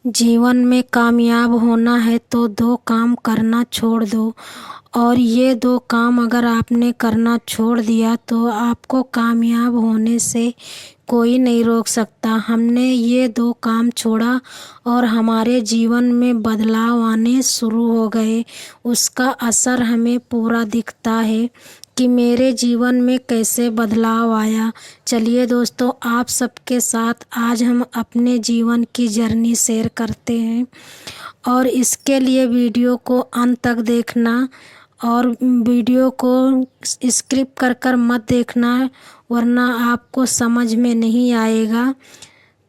जीवन में कामयाब होना है तो दो काम करना छोड़ दो। और ये दो काम अगर आपने करना छोड़ दिया तो आपको कामयाब होने से कोई नहीं रोक सकता। हमने ये दो काम छोड़ा और हमारे जीवन में बदलाव आने शुरू हो गए। उसका असर हमें पूरा दिखता है कि मेरे जीवन में कैसे बदलाव आया। चलिए दोस्तों, आप सबके साथ आज हम अपने जीवन की जर्नी शेयर करते हैं और इसके लिए वीडियो को अंत तक देखना और वीडियो को स्किप कर कर मत देखना, वरना आपको समझ में नहीं आएगा।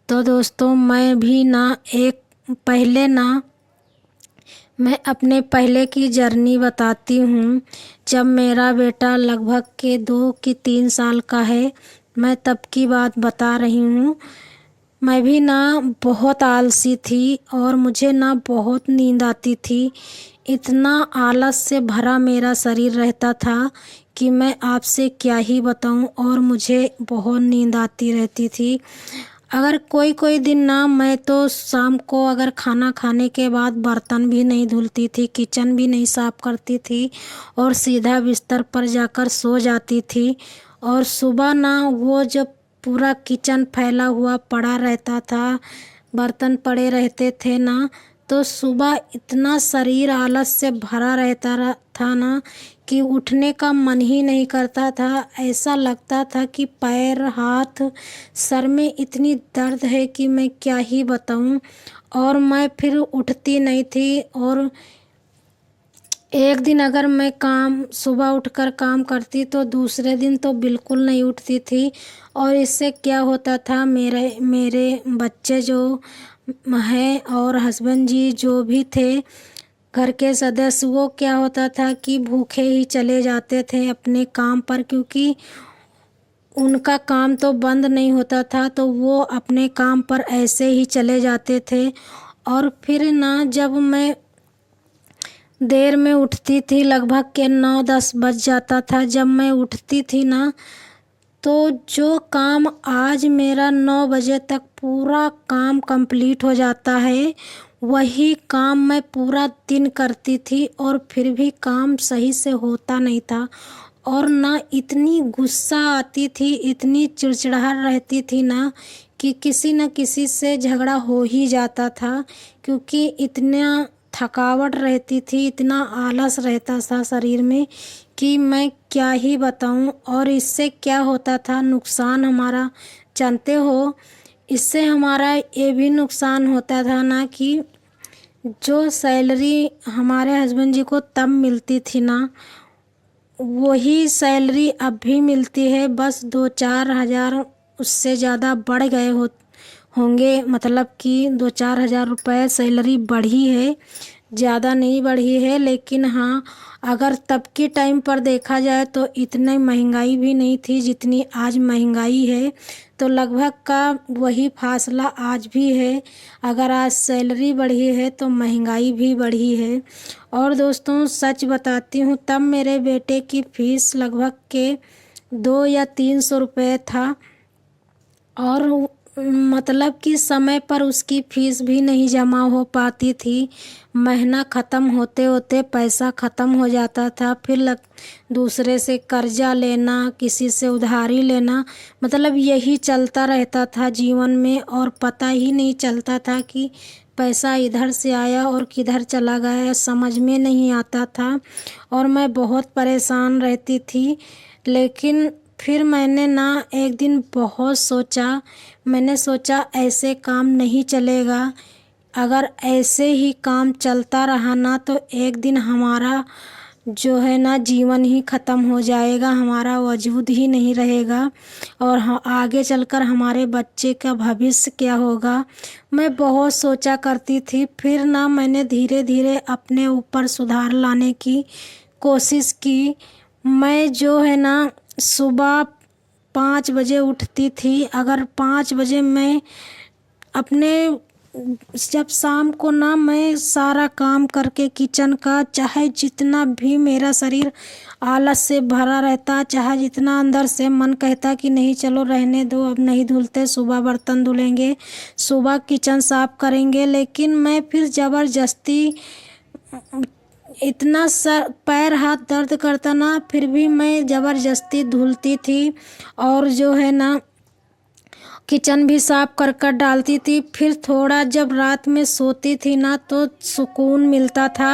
तो दोस्तों, मैं अपने पहले की जर्नी बताती हूँ। जब मेरा बेटा लगभग के 2 की 3 साल का है, मैं तब की बात बता रही हूँ। मैं भी बहुत आलसी थी और मुझे बहुत नींद आती थी। इतना आलस से भरा मेरा शरीर रहता था कि मैं आपसे क्या ही बताऊं, और मुझे बहुत नींद आती रहती थी। अगर कोई कोई दिन मैं तो शाम को अगर खाना खाने के बाद बर्तन भी नहीं धुलती थी, किचन भी नहीं साफ करती थी और सीधा बिस्तर पर जाकर सो जाती थी। और सुबह वो जब पूरा किचन फैला हुआ पड़ा रहता था, बर्तन पड़े रहते थे तो सुबह इतना शरीर आलस से भरा रहता था कि उठने का मन ही नहीं करता था। ऐसा लगता था कि पैर हाथ सर में इतनी दर्द है कि मैं क्या ही बताऊं। और मैं फिर उठती नहीं थी। और एक दिन अगर मैं सुबह उठकर काम करती तो दूसरे दिन तो बिल्कुल नहीं उठती थी। और इससे क्या होता था, मेरे मेरे बच्चे जो हैं और हस्बैंड जी जो भी थे घर के सदस्य, वो क्या होता था कि भूखे ही चले जाते थे अपने काम पर, क्योंकि उनका काम तो बंद नहीं होता था, तो वो अपने काम पर ऐसे ही चले जाते थे। और फिर जब मैं देर में उठती थी, लगभग के 9-10 बज जाता था जब मैं उठती थी तो जो काम आज मेरा 9 बजे तक पूरा काम कंप्लीट हो जाता है, वही काम मैं पूरा दिन करती थी और फिर भी काम सही से होता नहीं था। और इतनी गुस्सा आती थी, इतनी चिड़चिड़ाहट रहती थी कि किसी न किसी से झगड़ा हो ही जाता था, क्योंकि इतना थकावट रहती थी, इतना आलस रहता था शरीर में कि मैं क्या ही बताऊं। और इससे क्या होता था, नुकसान हमारा जानते हो। इससे हमारा ये भी नुकसान होता था कि जो सैलरी हमारे हस्बैंड जी को तब मिलती थी वही सैलरी अब भी मिलती है, बस 2-4 हज़ार उससे ज़्यादा बढ़ गए होंगे। मतलब कि 2-4 हज़ार रुपये सैलरी बढ़ी है, ज़्यादा नहीं बढ़ी है। लेकिन हाँ, अगर तब के टाइम पर देखा जाए तो इतनी महंगाई भी नहीं थी जितनी आज महंगाई है। तो लगभग का वही फासला आज भी है। अगर आज सैलरी बढ़ी है तो महंगाई भी बढ़ी है। और दोस्तों, सच बताती हूँ, तब मेरे बेटे की फ़ीस लगभग के 200 या 300 रुपये था। और मतलब कि समय पर उसकी फ़ीस भी नहीं जमा हो पाती थी। महीना ख़त्म होते होते पैसा ख़त्म हो जाता था। फिर दूसरे से कर्जा लेना, किसी से उधारी लेना, मतलब यही चलता रहता था जीवन में। और पता ही नहीं चलता था कि पैसा इधर से आया और किधर चला गया, समझ में नहीं आता था और मैं बहुत परेशान रहती थी। लेकिन फिर मैंने एक दिन बहुत सोचा। मैंने सोचा ऐसे काम नहीं चलेगा। अगर ऐसे ही काम चलता रहा तो एक दिन हमारा जो है जीवन ही ख़त्म हो जाएगा, हमारा वजूद ही नहीं रहेगा और आगे चलकर हमारे बच्चे का भविष्य क्या होगा। मैं बहुत सोचा करती थी। फिर मैंने धीरे धीरे अपने ऊपर सुधार लाने की कोशिश की। मैं जो है सुबह 5 बजे उठती थी। अगर 5 बजे मैं अपने जब शाम को ना मैं सारा काम करके किचन का, चाहे जितना भी मेरा शरीर आलस से भरा रहता, चाहे जितना अंदर से मन कहता कि नहीं चलो रहने दो, अब नहीं धुलते, सुबह बर्तन धुलेंगे, सुबह किचन साफ करेंगे, लेकिन मैं फिर ज़बरदस्ती, इतना सर पैर हाथ दर्द करता ना, फिर भी मैं ज़बरदस्ती धुलती थी और जो है ना किचन भी साफ कर कर डालती थी। फिर थोड़ा जब रात में सोती थी ना तो सुकून मिलता था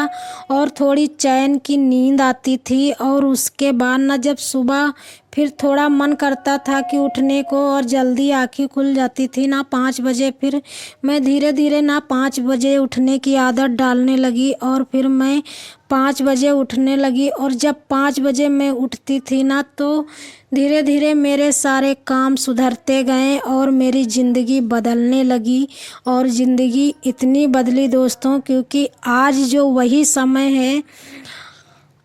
और थोड़ी चैन की नींद आती थी। और उसके बाद ना जब सुबह फिर थोड़ा मन करता था कि उठने को, और जल्दी आँखें खुल जाती थी ना 5 बजे, फिर मैं धीरे धीरे ना 5 बजे उठने की आदत डालने लगी और फिर मैं 5 बजे उठने लगी। और जब 5 बजे मैं उठती थी ना तो धीरे धीरे मेरे सारे काम सुधरते गए और मेरी ज़िंदगी बदलने लगी। और ज़िंदगी इतनी बदली दोस्तों, क्योंकि आज जो वही समय है,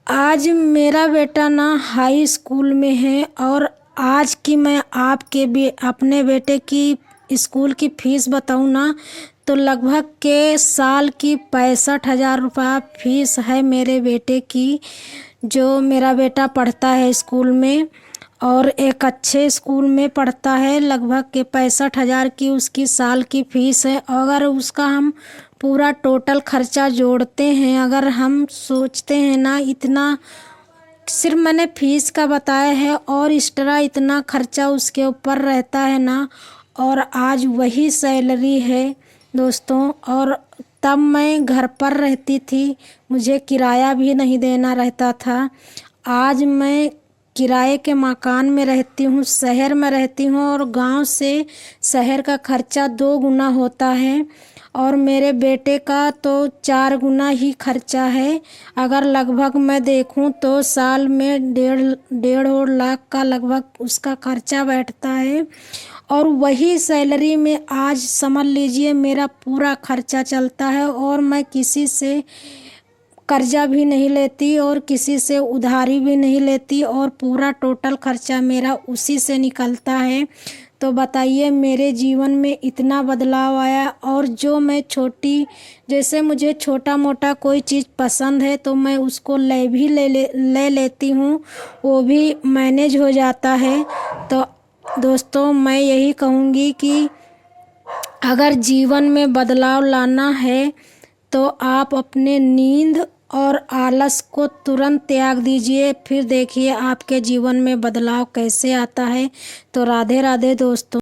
आज मेरा बेटा ना हाई स्कूल में है। और आज की मैं आपके भी अपने बेटे की स्कूल की फ़ीस बताऊँ ना तो लगभग के साल की 65,000 रुपया फ़ीस है मेरे बेटे की, जो मेरा बेटा पढ़ता है स्कूल में और एक अच्छे स्कूल में पढ़ता है। लगभग के 65,000 की उसकी साल की फ़ीस है। अगर उसका हम पूरा टोटल खर्चा जोड़ते हैं, अगर हम सोचते हैं ना, इतना सिर्फ मैंने फ़ीस का बताया है और एक्स्ट्रा इतना खर्चा उसके ऊपर रहता है ना। और आज वही सैलरी है दोस्तों। और तब मैं घर पर रहती थी, मुझे किराया भी नहीं देना रहता था। आज मैं किराए के मकान में रहती हूँ, शहर में रहती हूँ और गांव से शहर का खर्चा 2 गुना होता है और मेरे बेटे का तो 4 गुना ही खर्चा है। अगर लगभग मैं देखूँ तो साल में डेढ़ लाख का लगभग उसका खर्चा बैठता है। और वही सैलरी में आज समझ लीजिए मेरा पूरा खर्चा चलता है और मैं किसी से कर्जा भी नहीं लेती और किसी से उधारी भी नहीं लेती और पूरा टोटल खर्चा मेरा उसी से निकलता है। तो बताइए, मेरे जीवन में इतना बदलाव आया। और जो मैं जैसे मुझे छोटा मोटा कोई चीज़ पसंद है तो मैं उसको ले लेती हूँ, वो भी मैनेज हो जाता है। तो दोस्तों मैं यही कहूँगी कि अगर जीवन में बदलाव लाना है तो आप अपने नींद और आलस को तुरंत त्याग दीजिए, फिर देखिए आपके जीवन में बदलाव कैसे आता है। तो राधे राधे दोस्तों।